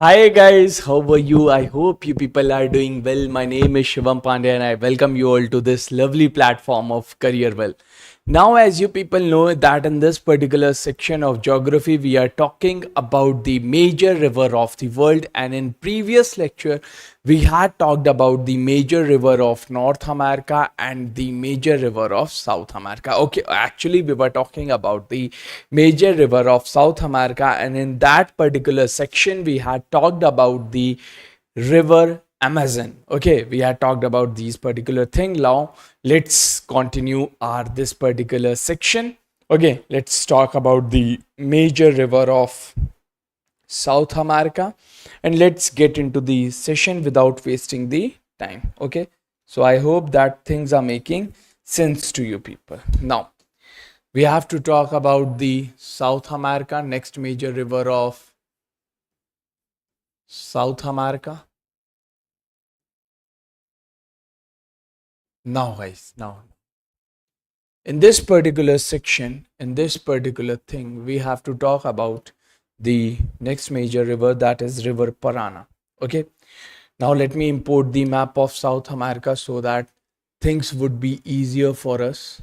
Hi guys, how are you? I hope you people are doing well. My name is Shivam Pandey and I welcome you all to this lovely platform of Careerwill. Now, as you people know that in this particular section of geography, we are talking about the major river of the world, and in previous lecture, we had talked about the major river of North America and the major river of South America. Okay, actually, we were talking about the major river of South America, and in that particular section, we had talked about the river Amazon. Okay, we had talked about these particular thing. Now let's continue our this particular section. Okay, let's talk about the major river of South America, and let's get into the session without wasting the time. Okay, so I hope that things are making sense to you people. Now we have to talk about the South America, next major river of South America. Now guys, now in this particular section, in this particular thing, we have to talk about the next major river, that is river Parana. Okay, now let me import the map of South America so that things would be easier for us.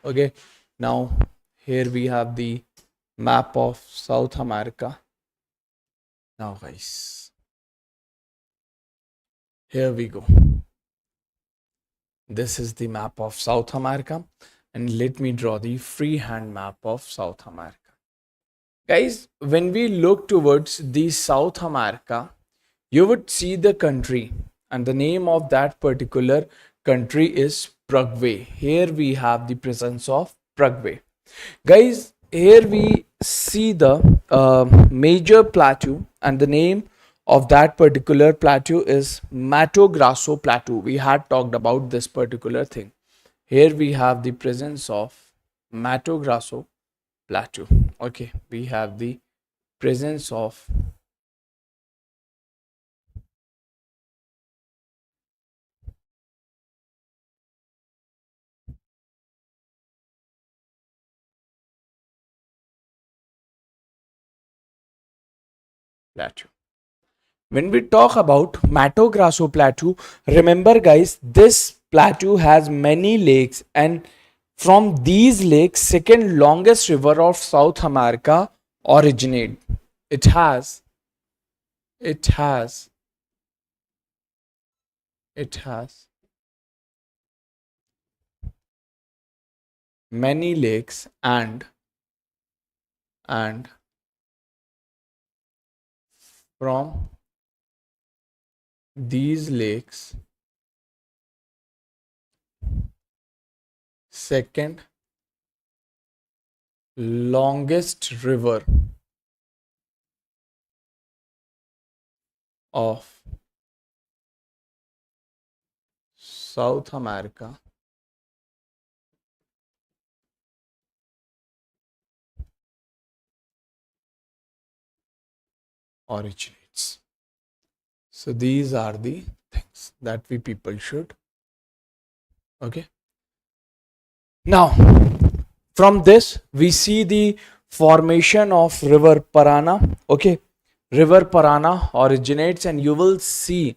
Okay, now here we have the map of South America. Now guys, here we go. This is the map of South America, and let me draw the freehand map of South America. Guys, when we look towards the South America, you would see the country, and the name of that particular country is Paraguay. Here we have the presence of Paraguay. Guys, here we see the major plateau, and the name of that particular plateau is Mato Grosso Plateau. We had talked about this particular thing. Here we have the presence of Mato Grosso Plateau. Okay, we have the presence of plateau. When we talk about Mato Grosso Plateau, remember guys, this plateau has many lakes, and from these lakes, second longest river of South America originate. It has, it has, it has many lakes, and from these lakes, second longest river of South America originates. So these are the things that we people should. Okay. Now, from this we see the formation of river Parana. Okay, river Parana originates, and you will see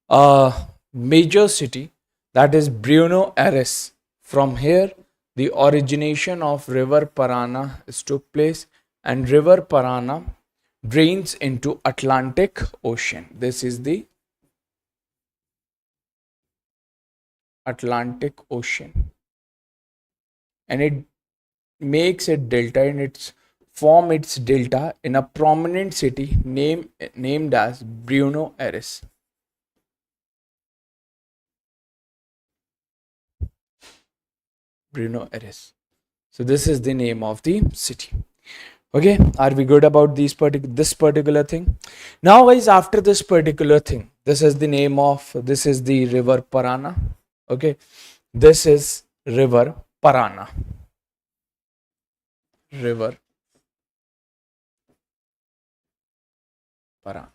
a major city, that is Buenos Aires. From here the origination of river Parana is took place, and river Parana drains into Atlantic Ocean. This is the Atlantic Ocean, and it makes it delta, and its form its delta in a prominent city named as Buenos Aires. Buenos Aires. So this is the name of the city. Okay, are we good about this particular thing? Now guys, after this particular thing, this is the name of, this is the river Parana. Okay, this is river Parana. River Parana.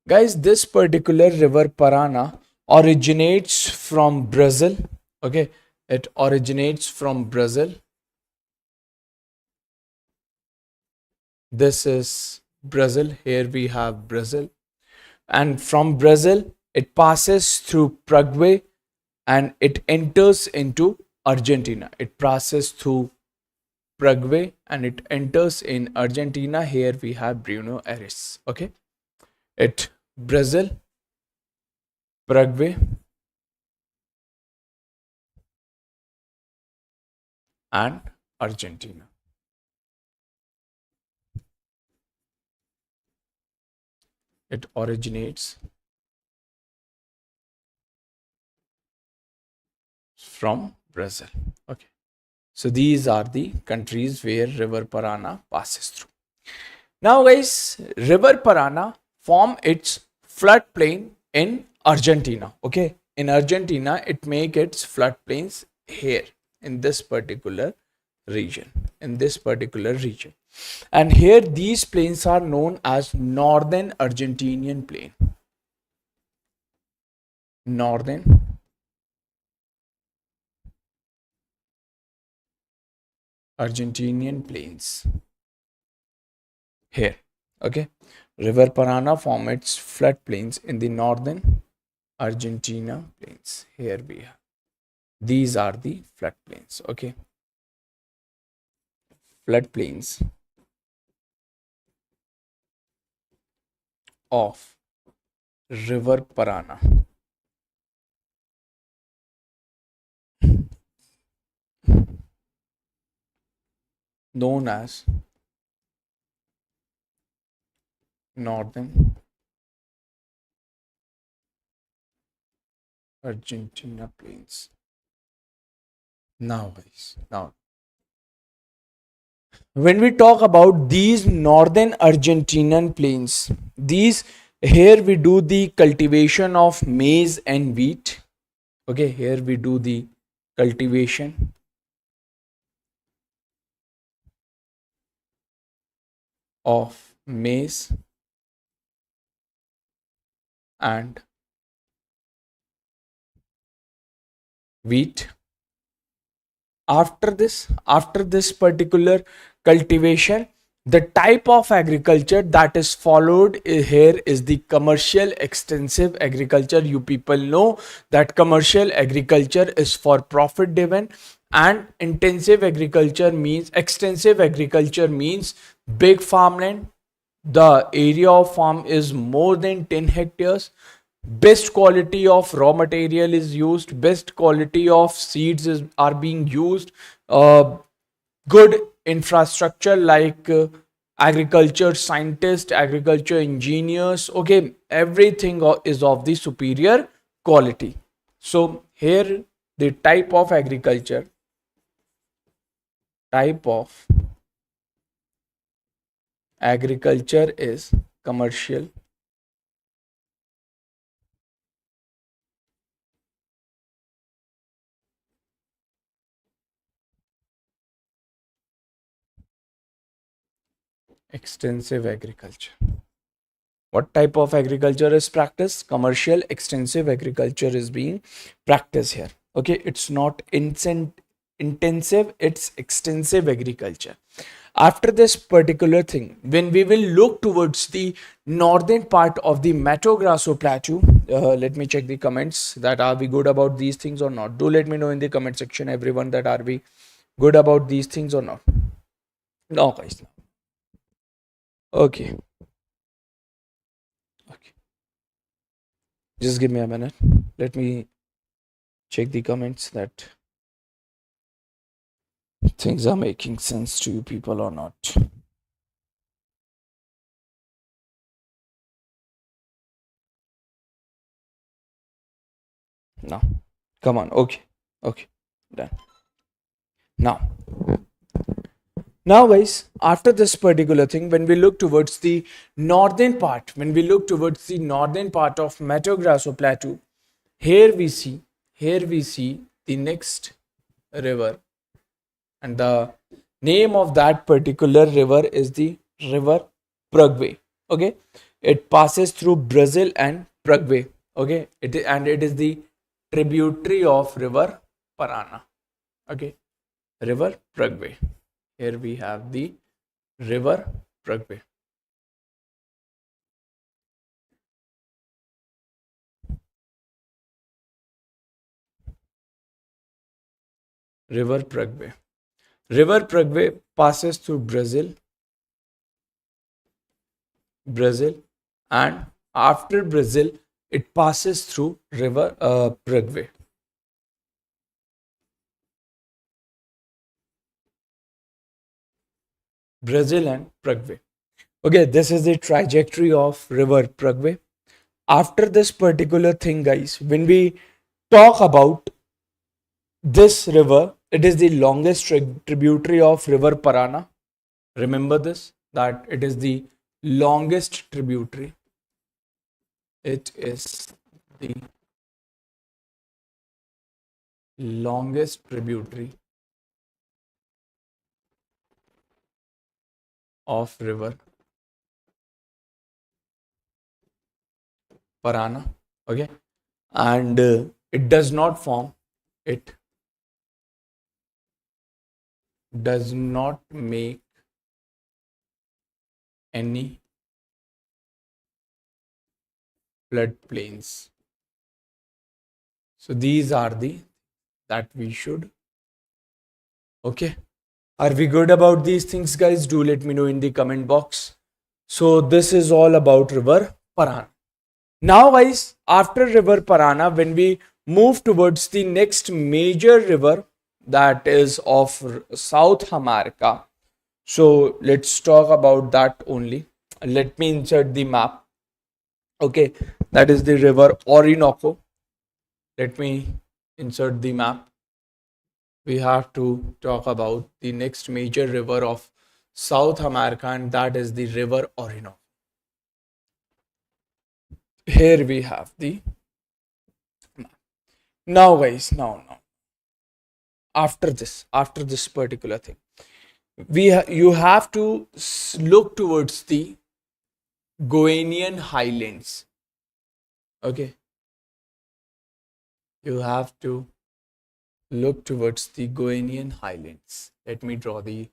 Guys, this particular river Parana originates from Brazil. Okay, it originates from Brazil. This is Brazil. Here we have Brazil. And from Brazil, it passes through Paraguay and it enters into Argentina. It passes through Paraguay and it enters in Argentina. Here we have Buenos Aires. Okay. It Brazil, Paraguay, and Argentina. It originates from Brazil. Okay. So these are the countries where River Parana passes through. Now guys, River Parana form its floodplain in Argentina. Okay. In Argentina, it make its floodplains here in this particular region. And here these plains are known as Northern Argentinian Plain. Northern Argentinian Plains. Here, okay. River Parana form its floodplains in the Northern Argentina plains. Here we have. These are the floodplains, okay. Floodplains of River Parana. Known as Northern Argentina plains. Now guys, when we talk about these Northern Argentinian plains, these here we do the cultivation of maize and wheat. Okay, here we do the cultivation of maize and wheat. After this particular cultivation, the type of agriculture that is followed here is the commercial extensive agriculture. You people know that commercial agriculture is for profit driven, and extensive agriculture means big farmland. The area of farm is more than 10 hectares. Best quality of raw material is used, best quality of seeds are being used, good infrastructure like agriculture scientists, agriculture engineers. Okay, everything is of the superior quality. So here the type of agriculture is commercial extensive agriculture. What type of agriculture is practiced? Commercial extensive agriculture is being practiced here. Okay, it's not intensive, it's extensive agriculture. After this particular thing, when we will look towards the northern part of the Mato Grosso plateau, let me check the comments that are we good about these things or not. Do let me know in the comment section, everyone, that are we good about these things or not. No guys. Okay, just give me a minute. Let me check the comments that things are making sense to you people or not. No, come on. Okay, done. Now guys, after this particular thing, when we look towards the northern part, of Mato Grosso plateau, here we see the next river, and the name of that particular river is the river Paraguay. Okay, it passes through Brazil and Paraguay. Okay, it is the tributary of river Parana. Okay, river Paraguay. Here we have the river Paraguay. River Paraguay. River Paraguay passes through Brazil, and after Brazil, it passes through River Paraguay. Brazil and Paraguay. Okay, this is the trajectory of River Paraguay. After this particular thing, guys, when we talk about this river, it is the longest tributary of River Parana. Remember this, that it is the longest tributary. It is the longest tributary of River Parana. Okay, and it does not form, it does not make any floodplains. So these are the that we should. Okay, are we good about these things, guys? Do let me know in the comment box. So this is all about River Parana. Now, guys, after River Parana, when we move towards the next major river, that is of South America. So let's talk about that only. Let me insert the map. Okay, that is the River Orinoco. Let me insert the map. We have to talk about the next major river of South America, and that is the River Orinoco. Here we have the map. Now, guys, now after this particular thing, you have to look towards the Guianan Highlands. Okay, you have to look towards the Guianan Highlands. Let me draw the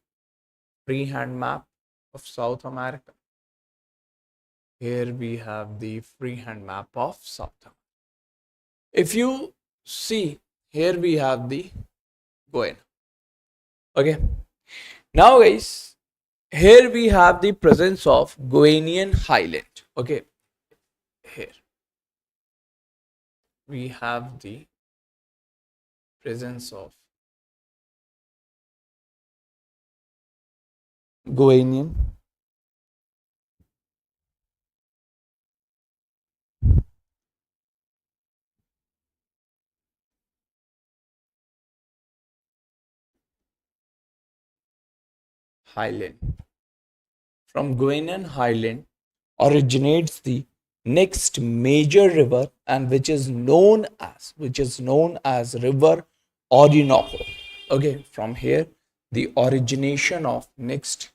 freehand map of South America. Here we have the freehand map of South America. If you see, here we have the Guyana. Okay, now, guys, here we have the presence of Guianan Highland. Okay, here we have the presence of Guianan Highland. From Guianan Highland originates the next major river, and which is known as River Orinoco. Okay, from here the origination of next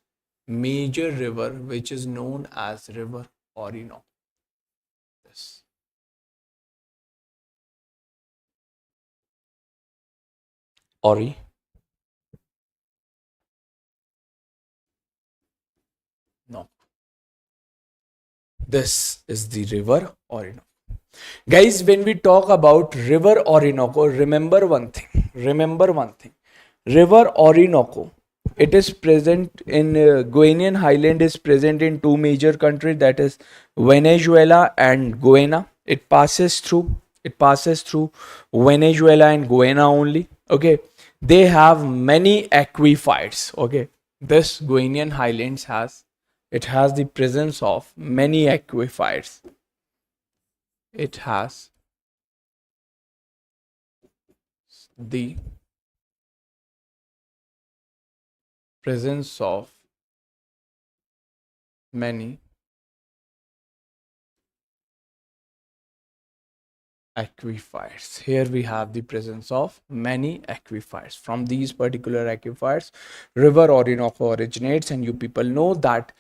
major river, which is known as River Orinoco. This Ori no this is the River Orinoco. Guys, when we talk about River Orinoco, remember one thing. River Orinoco, it is present in Guianan Highland is present in two major countries, that is Venezuela and Guyana. It passes through Venezuela and Guyana only. Okay, they have many aquifers. Okay, this Guianan Highlands has the presence of many aquifers. It has the presence of many aquifers. Here we have the presence of many aquifers. From these particular aquifers, River Orinoco originates, and you people know that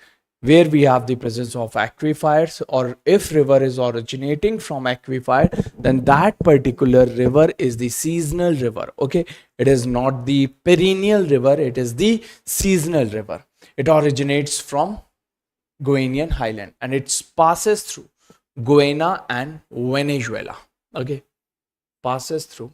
where we have the presence of aquifers, or if river is originating from aquifer, then that particular river is the seasonal river. Okay, it is not the perennial river, it is the seasonal river. It originates from Guianan Highland and it passes through Guyana and Venezuela. Okay, passes through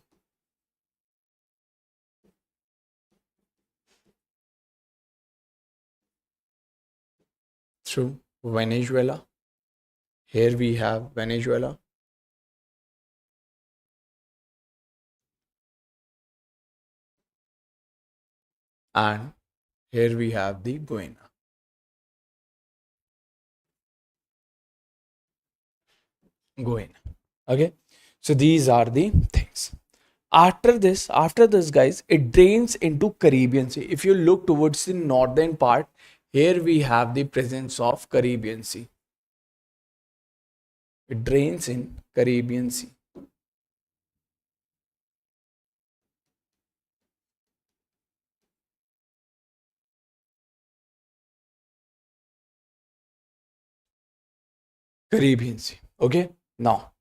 to Venezuela. Here we have Venezuela. And here we have the Guyana. Okay, so these are the things. After this guys, it drains into Caribbean Sea. If you look towards the northern part, here we have the presence of Caribbean Sea. It drains in Caribbean Sea. Caribbean Sea. Okay, now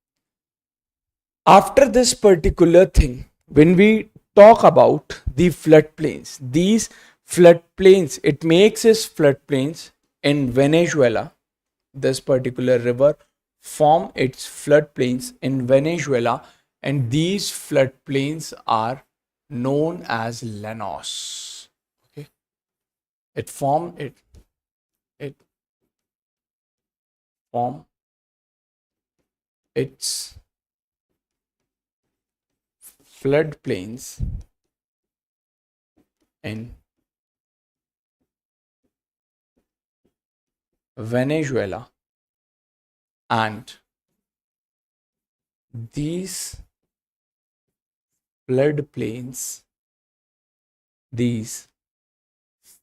after this particular thing, when we talk about the floodplains, these floodplains, it makes its floodplains in Venezuela. This particular river form its floodplains in Venezuela, and these floodplains are known as llanos. Okay, it form its floodplains in Venezuela, and these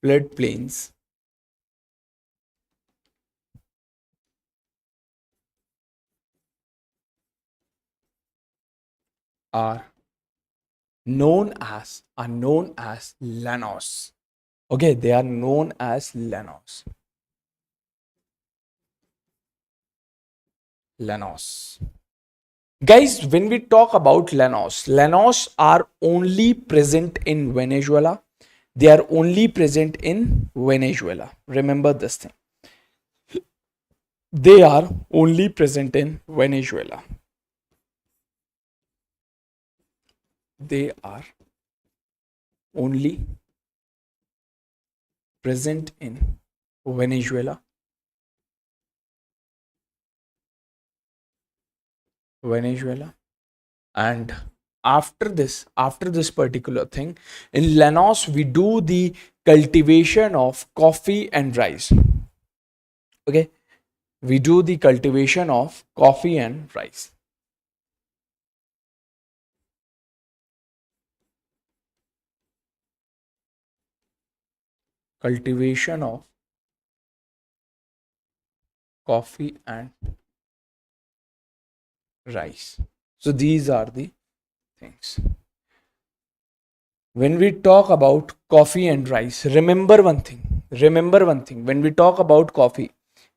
floodplains are known as llanos. Okay, they are known as llanos. Guys, when we talk about llanos are only present in Venezuela. They are only present in Venezuela. Remember this thing. They are only present in Venezuela. They are only present in Venezuela. And after this particular thing, in llanos we do the cultivation of coffee and rice. Okay, we do the cultivation of coffee and rice. Cultivation of coffee and rice. So these are the things. When we talk about coffee and rice, remember one thing. When we talk about coffee,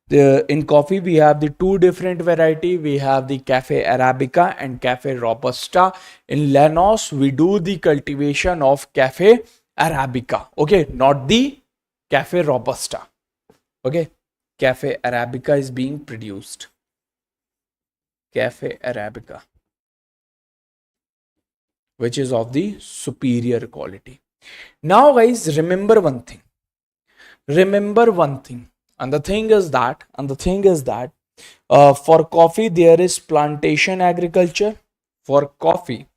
in coffee we have the two different variety. We have the Cafe Arabica and Cafe Robusta. In llanos we do the cultivation of Cafe Arabica. Okay, not the Cafe Robusta. Okay, Cafe Arabica is being produced. Cafe Arabica, which is of the superior quality. Now guys, remember one thing. And the thing is that for coffee there is plantation agriculture. For coffee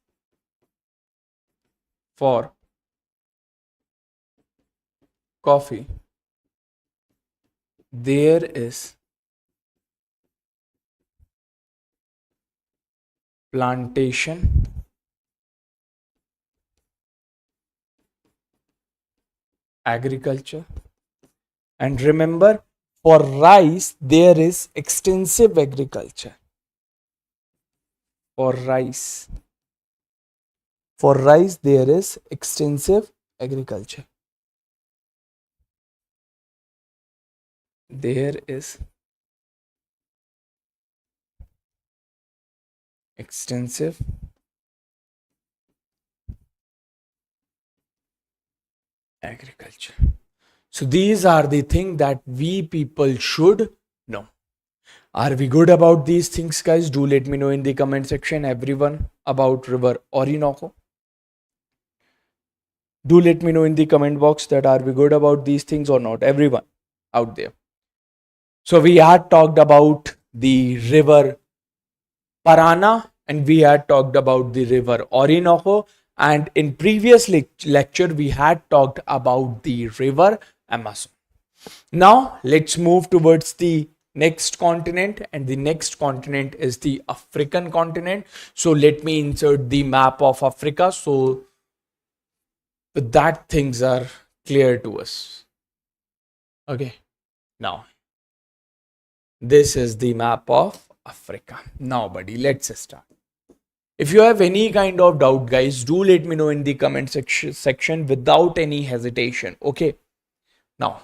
there is plantation agriculture, and remember, for rice there is extensive agriculture. For rice there is extensive agriculture. There is extensive agriculture. So these are the things that we people should know. Are we good about these things, guys? Do let me know in the comment section, everyone, about River Orinoco. Do let me know in the comment box that are we good about these things or not, everyone out there. So we had talked about the river Parana and we had talked about the river Orinoco, and in previous lecture we had talked about the river Amazon. Now let's move towards the next continent, and the next continent is the African continent. So let me insert the map of Africa so that things are clear to us. Okay, now this is the map of Africa. Now buddy, let's start. If you have any kind of doubt guys, do let me know in the comment section without any hesitation. Okay, now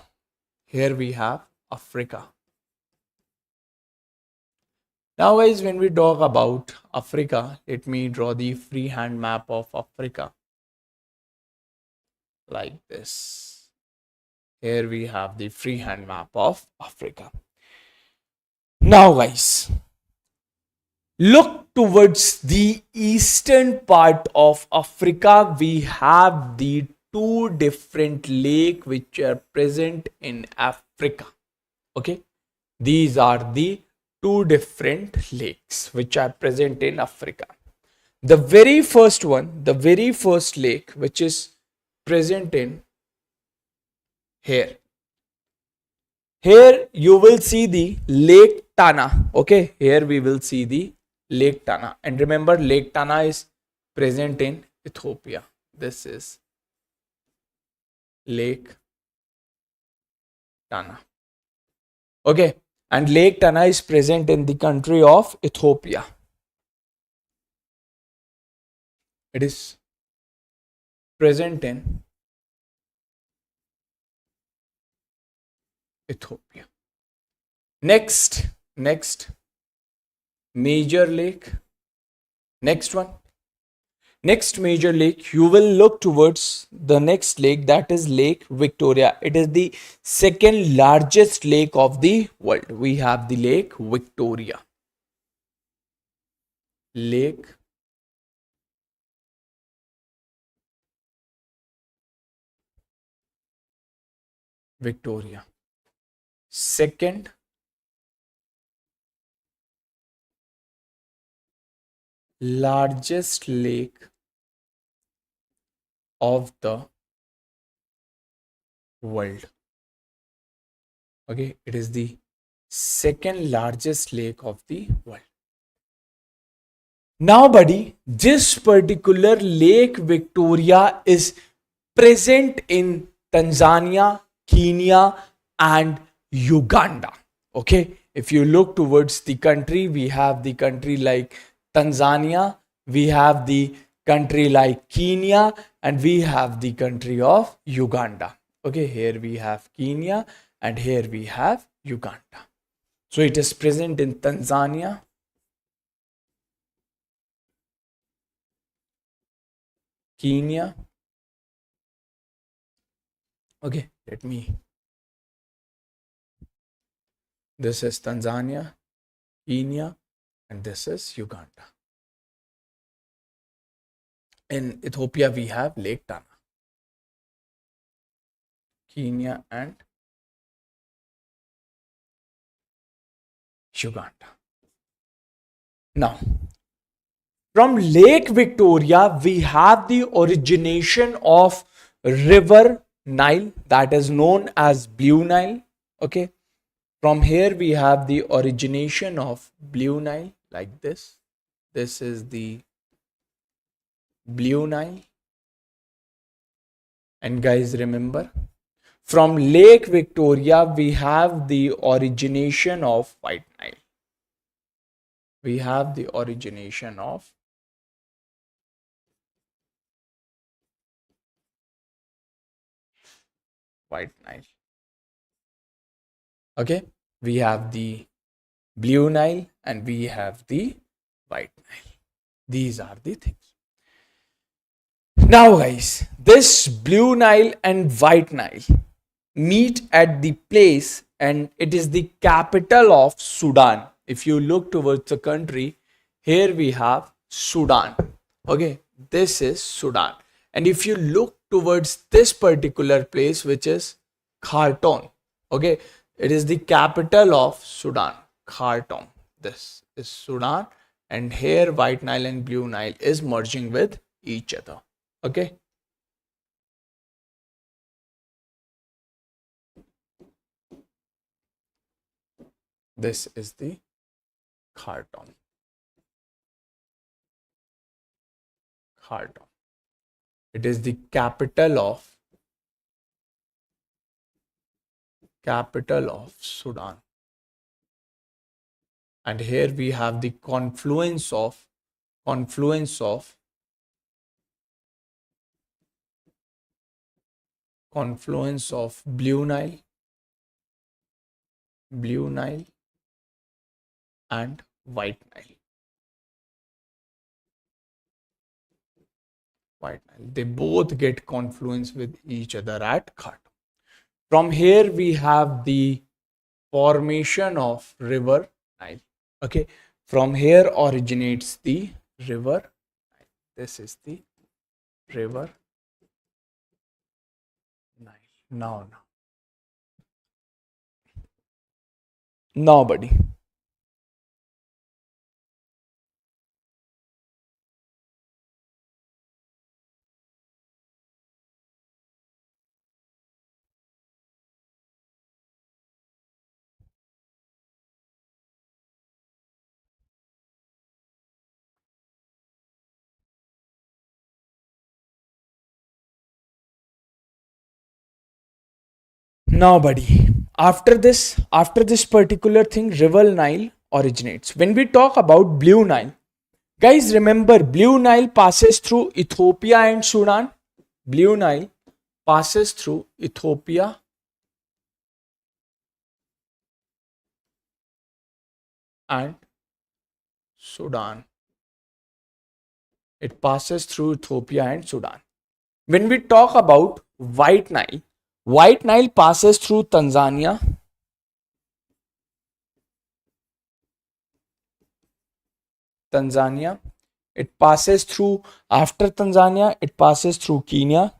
here we have Africa. Now guys, when we talk about Africa, let me draw the freehand map of Africa like this. Here we have the freehand map of Africa. Now guys, look towards the eastern part of Africa. We have the two different lakes which are present in Africa. Okay, these are the two different lakes which are present in Africa. The very first one, the very first lake which is present in here. Here you will see the Lake Tana. Okay, here we will see the Lake Tana. And remember, Lake Tana is present in Ethiopia. This is Lake Tana. Okay, and Lake Tana is present in the country of Ethiopia. It is present in Ethiopia. Next major lake. Next one. Next major lake, you will look towards the next lake, that is Lake Victoria. It is the second largest lake of the world. We have the Lake Victoria. Lake Victoria. Second largest lake of the world. Okay, it is the second largest lake of the world. Now buddy, this particular Lake Victoria is present in Tanzania, Kenya and Uganda. Okay, if you look towards the country, we have the country like Tanzania, we have the country like Kenya, and we have the country of Uganda. Okay, here we have Kenya and here we have Uganda. So it is present in Tanzania, Kenya. Okay, this is Tanzania, Kenya, and this is Uganda. In Ethiopia, we have Lake Tana, Kenya and Uganda. Now, from Lake Victoria, we have the origination of River Nile, that is known as Blue Nile. Okay, from here we have the origination of Blue Nile like this. This is the Blue Nile. And guys, remember, from Lake Victoria we have the origination of White Nile. We have the origination of White Nile. Okay, we have the Blue Nile and we have the White Nile. These are the things. Now guys, this Blue Nile and White Nile meet at the place, and it is the capital of Sudan. If you look towards the country, here we have Sudan. Okay, this is Sudan. And if you look towards this particular place, which is Khartoum, okay, It is the capital of Sudan, Khartoum. This is Sudan, and here White Nile and Blue Nile is merging with each other. Okay. This is the Khartoum. Khartoum. It is the capital of Sudan. And here we have the confluence of Blue Nile and White Nile. They both get confluence with each other at Khartoum. From here we have the formation of river Nile. Okay, from here originates the river Nile. This is the river Nile. Now buddy, after this particular thing, river Nile originates. When we talk about Blue Nile, guys, remember Blue Nile passes through Ethiopia and Sudan. Blue Nile passes through Ethiopia and Sudan. It passes through Ethiopia and Sudan. When we talk about White Nile passes through Tanzania, it passes through, after Tanzania, it passes through Kenya,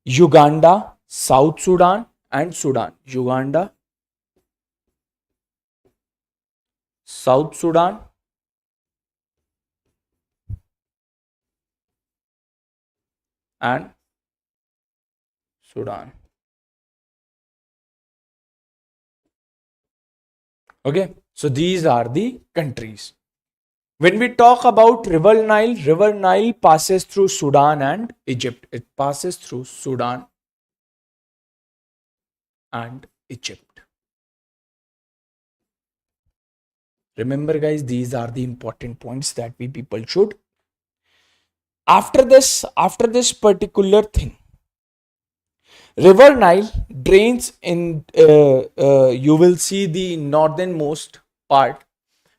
Uganda, South Sudan and Sudan. Uganda, South Sudan and Sudan. Okay, so these are the countries. When we talk about river Nile passes through Sudan and Egypt. It passes through Sudan and Egypt. Remember guys, these are the important points that we people should. After this particular thing, river Nile drains in, you will see the northernmost part.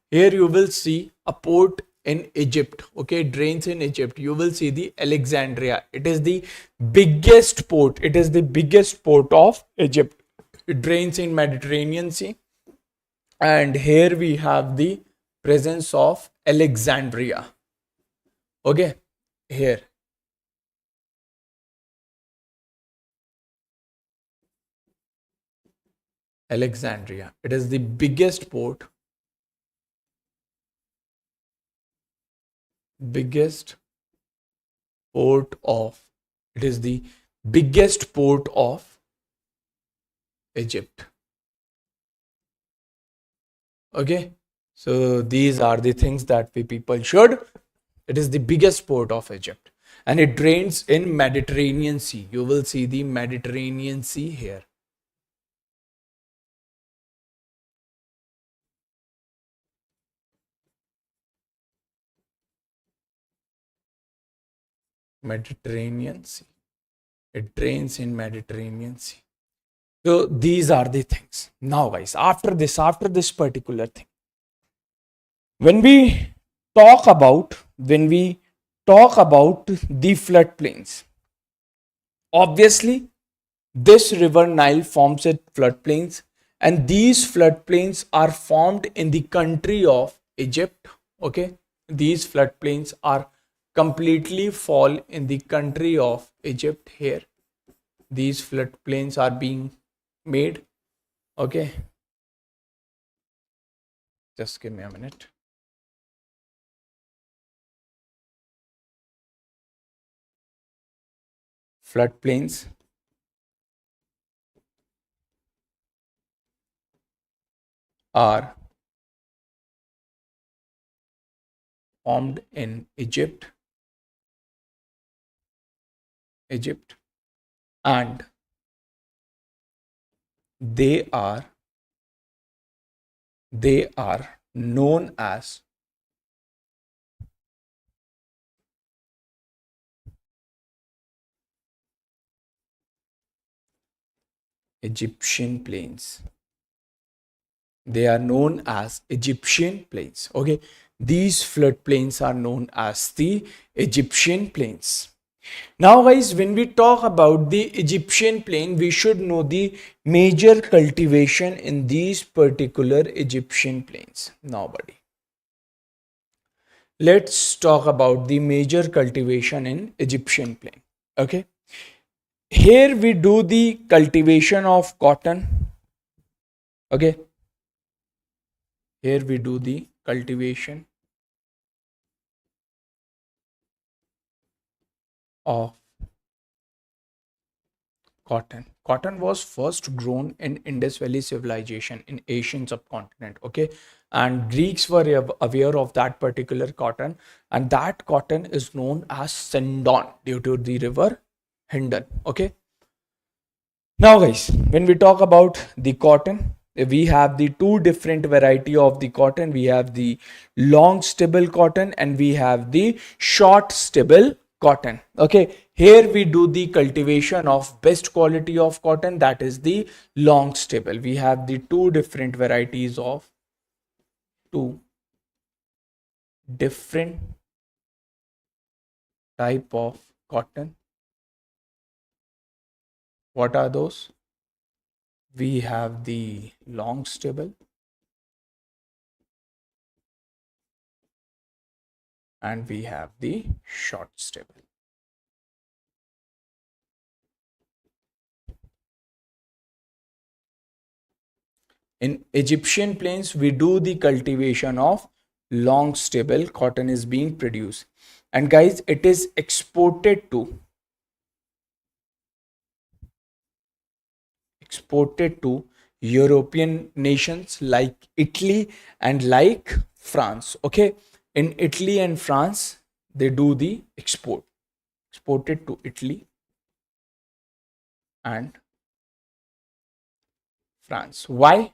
Here you will see a port in Egypt. Okay, it drains in Egypt. You will see the Alexandria. It is the biggest port. It is the biggest port of Egypt. It drains in Mediterranean Sea. And here we have the presence of Alexandria. Okay, here. Alexandria. It is the biggest port. It is the biggest port of Egypt. Okay, so these are the things that we people should. It is the biggest port of Egypt and it drains in Mediterranean Sea. You will see the Mediterranean Sea here. Mediterranean Sea. It drains in Mediterranean Sea. So these are the things. Now guys, after this particular thing, when we talk about the floodplains, obviously this river Nile forms its floodplains, and these floodplains are formed in the country of Egypt. Okay, these floodplains are completely fall in the country of Egypt. Here these floodplains are being made. Okay, just give me a minute. Floodplains are formed in Egypt, and they are known as Egyptian plains. They are known as Egyptian plains. Okay, these floodplains are known as the Egyptian plains. Now guys, when we talk about the Egyptian plain, we should know the major cultivation in these particular Egyptian plains. Now buddy, let's talk about the major cultivation in Egyptian plain. Okay, here we do the cultivation of cotton. Okay, here we do the cultivation of cotton. Cotton was first grown in Indus Valley civilization in Asian subcontinent. Okay, and Greeks were aware of that particular cotton, and that cotton is known as Sindon due to the river Hindon. Okay, now guys, when we talk about the cotton, we have the two different variety of the cotton. We have the long stable cotton and we have the short stable cotton. Okay, here we do the cultivation of best quality of cotton, that is the long stable. We have the two different varieties of two different type of cotton. What are those? We have the long stable and we have the short stable. In Egyptian plains, we do the cultivation of long stable cotton is being produced. And guys, it is exported to European nations like Italy and like France. Okay, in Italy and France, they do the exported to Italy and France. Why?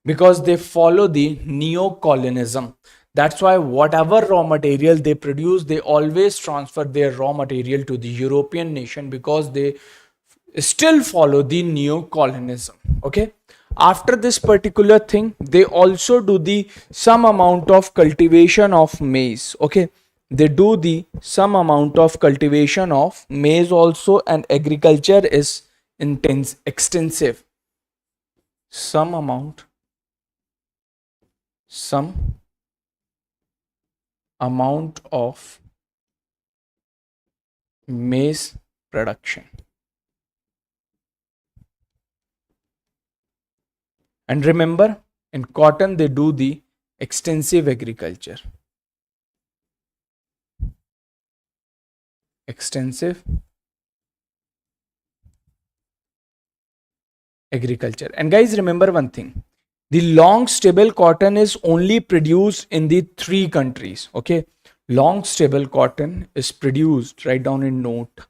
Because they follow the neo-colonialism. That's why whatever raw material they produce, they always transfer their raw material to the European nation because they still follow the neo-colonialism. Okay, after this particular thing, they also do the some amount of cultivation of maize. Okay, they do the some amount of cultivation of maize also, and agriculture is extensive. Some amount of maize production. And remember, in cotton, they do the extensive agriculture. And guys, remember one thing. The long stable cotton is only produced in the three countries. Okay, long stable cotton is produced, write down in note.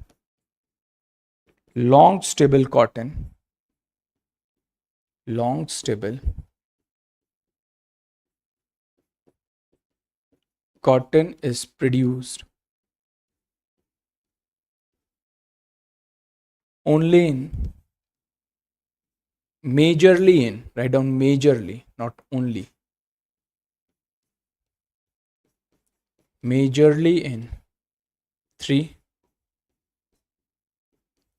Long stable cotton is produced only in majorly in, write down majorly, not only, majorly in three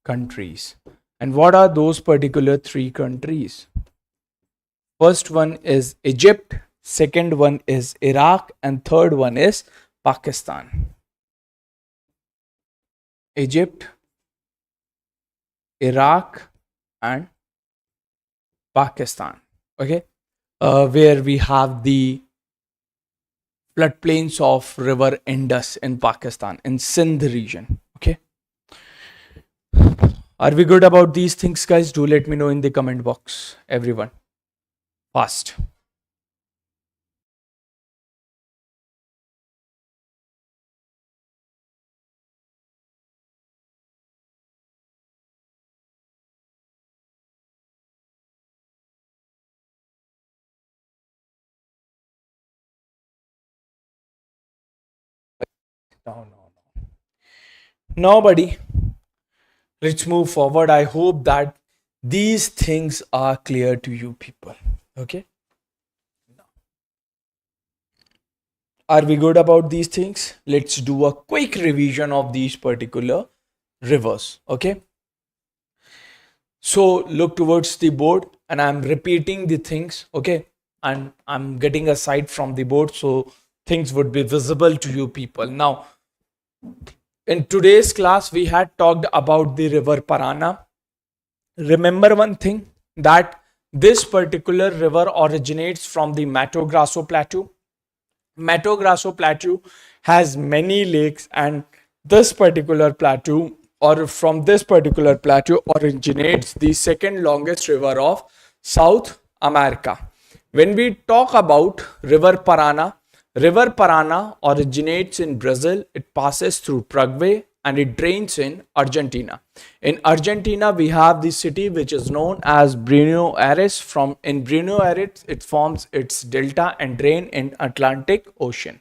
countries. And what are those particular three countries? First one is Egypt, second one is Iraq, and third one is Pakistan. Egypt, Iraq, and Pakistan. Okay, where we have the floodplains of River Indus in Pakistan, in Sindh region. Okay, are we good about these things, guys? Do let me know in the comment box, everyone. Fast. No, no, no. Nobody. Let's move forward. I hope that these things are clear to you people. Okay. Are we good about these things? Let's do a quick revision of these particular rivers. Okay. So look towards the board and I'm repeating the things. Okay. And I'm getting aside from the board so things would be visible to you people. Now, in today's class, we had talked about the river Parana. Remember one thing, that this particular river originates from the Mato Grosso Plateau. Mato Grosso Plateau has many lakes, and this particular plateau, or from this particular plateau, originates the second longest river of South America. When we talk about River Parana originates in Brazil, it passes through Paraguay, and it drains in Argentina. In Argentina, we have the city which is known as Buenos Aires. In Buenos Aires, it forms its delta and drain in Atlantic Ocean.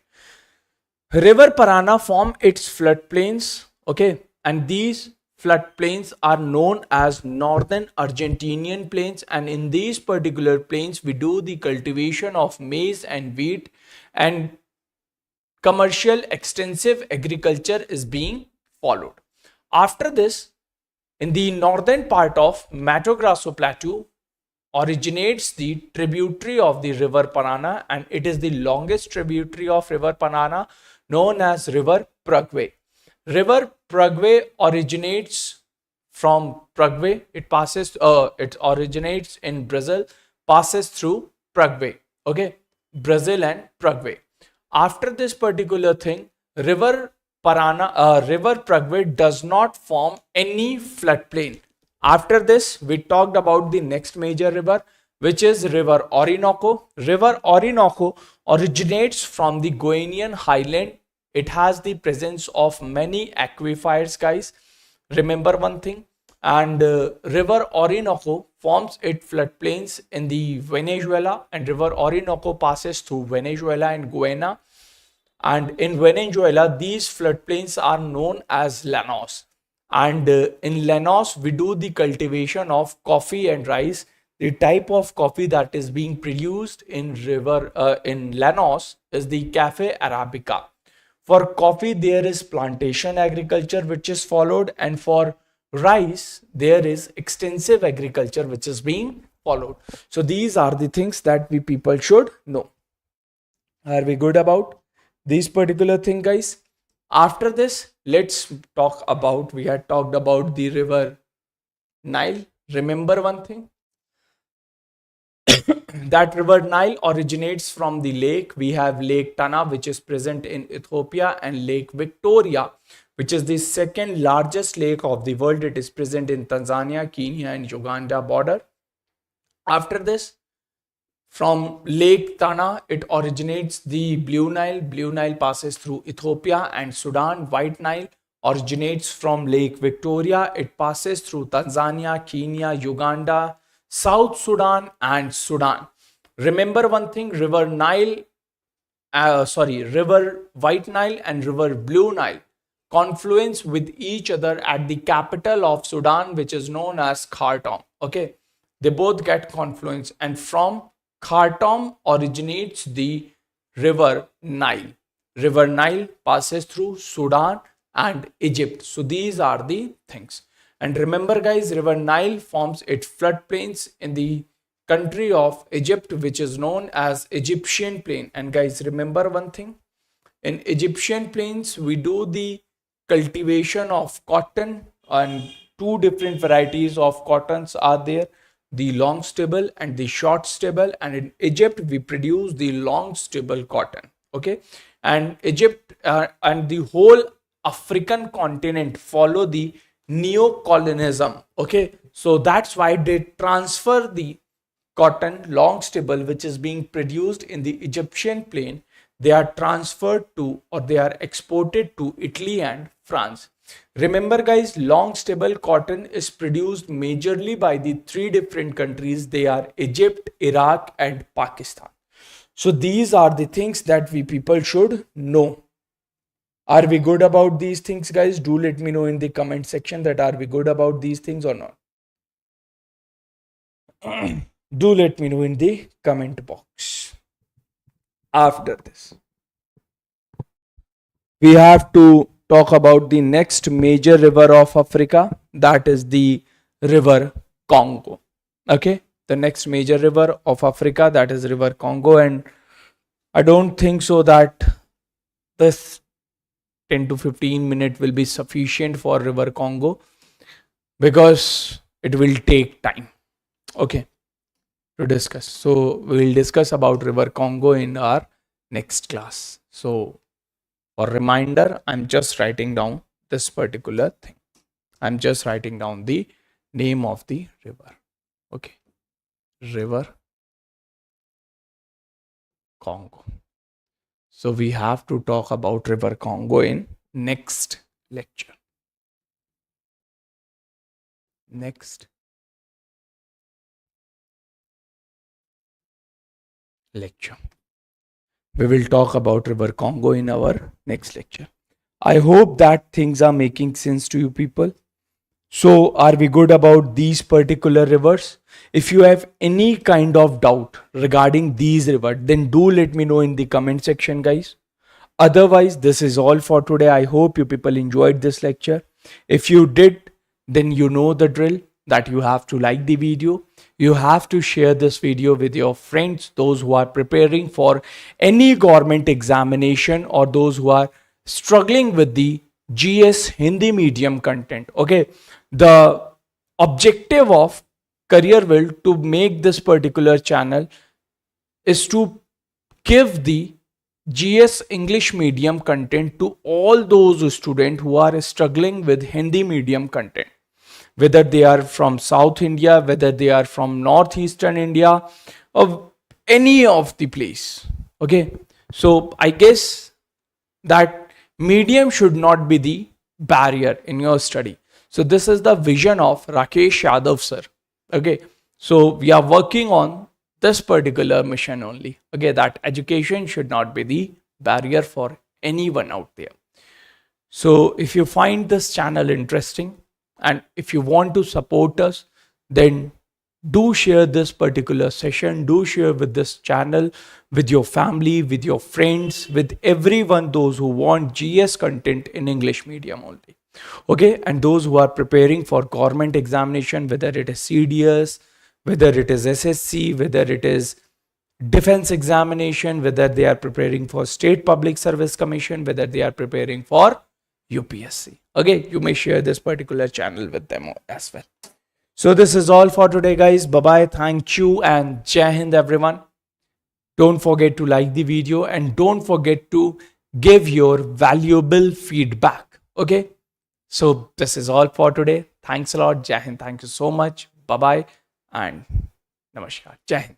River Parana form its floodplains, okay, and these floodplains are known as northern Argentinian plains, and in these particular plains we do the cultivation of maize and wheat, and commercial extensive agriculture is being followed. After this, in the northern part of Mato Grosso Plateau originates the tributary of the river Parana, and it is the longest tributary of river Parana, known as river Paraguay. River Paraguay originates from Paraguay. It originates in Brazil, passes through Paraguay. Okay, Brazil and Paraguay. After this particular thing, river Paraguay does not form any floodplain. After this, we talked about the next major river, which is river Orinoco. River Orinoco originates from the Guianan highland. It has the presence of many aquifers, guys. Remember one thing. And river Orinoco forms its floodplains in the Venezuela, and river Orinoco passes through Venezuela and Guyana. And in Venezuela, these floodplains are known as llanos. And in llanos, we do the cultivation of coffee and rice. The type of coffee that is being produced in llanos is the Cafe Arabica. For coffee, there is plantation agriculture which is followed, and for rice, there is extensive agriculture which is being followed. So these are the things that we people should know. Are we good about these particular thing, guys? After this, let's talk about, we had talked about the river Nile. Remember one thing, that river Nile originates from the lake. We have Lake Tana, which is present in Ethiopia, and Lake Victoria, which is the second largest lake of the world. It is present in Tanzania, Kenya, and Uganda border. After this, from Lake Tana, it originates the Blue Nile. Blue Nile passes through Ethiopia and Sudan. White Nile originates from Lake Victoria. It passes through Tanzania, Kenya, Uganda, South Sudan, and Sudan. Remember one thing, river White Nile and river Blue Nile confluence with each other at the capital of Sudan, which is known as Khartoum. Okay, they both get confluence, and from Khartoum originates the river Nile. River Nile passes through Sudan and Egypt. So these are the things. And remember, guys, river Nile forms its floodplains in the country of Egypt, which is known as Egyptian plain. And guys, remember one thing, in Egyptian plains, we do the cultivation of cotton, and two different varieties of cottons are there, the long stable and the short stable. And in Egypt we produce the long stable cotton. Okay, and Egypt and the whole African continent follow the neocolonialism. Okay, so that's why they transfer the cotton long stable which is being produced in the Egyptian plain, they are transferred to, or they are exported to, Italy and France. Remember guys, long stable cotton is produced majorly by the three different countries. They are Egypt, Iraq and Pakistan. So these are the things that we people should know. Are we good about these things, guys? Do let me know in the comment section that are we good about these things or not. Do let me know in the comment box. After this, we have to talk about the next major river of Africa, that is the river Congo. Okay, the next major river of Africa, that is river Congo. And I don't think so that this 10 to 15 minutes will be sufficient for river Congo, because it will take time, okay, to discuss. So we will discuss about river Congo in our next class. So for reminder, I'm just writing down this particular thing. I'm just writing down the name of the river. Okay, river Congo. So we have to talk about river Congo in next lecture. Next lecture, we will talk about river Congo in our next lecture. I hope that things are making sense to you people. So are we good about these particular rivers? If you have any kind of doubt regarding these rivers, then do let me know in the comment section, guys. Otherwise, this is all for today. I hope you people enjoyed this lecture. If you did, then you know the drill, that you have to like the video. You have to share this video with your friends, those who are preparing for any government examination or those who are struggling with the GS Hindi medium content. Okay, the objective of Careerwill to make this particular channel is to give the GS English medium content to all those students who are struggling with Hindi medium content, whether they are from South India, whether they are from Northeastern India, or any of the place. Okay, so I guess that medium should not be the barrier in your study. So this is the vision of Rakesh Yadav sir. Okay, so we are working on this particular mission only. Okay, that education should not be the barrier for anyone out there. So if you find this channel interesting and if you want to support us, then do share this particular session, do share with this channel, with your family, with your friends, with everyone, those who want GS content in English medium only. Okay, and those who are preparing for government examination, whether it is CDS, whether it is SSC, whether it is defense examination, whether they are preparing for State Public Service Commission, whether they are preparing for UPSC. Okay, you may share this particular channel with them as well. So this is all for today, guys. Bye-bye. Thank you and Jai Hind, everyone. Don't forget to like the video and don't forget to give your valuable feedback. Okay, so this is all for today. Thanks a lot. Jai Hind. Thank you so much. Bye-bye and namaskar. Jai Hind.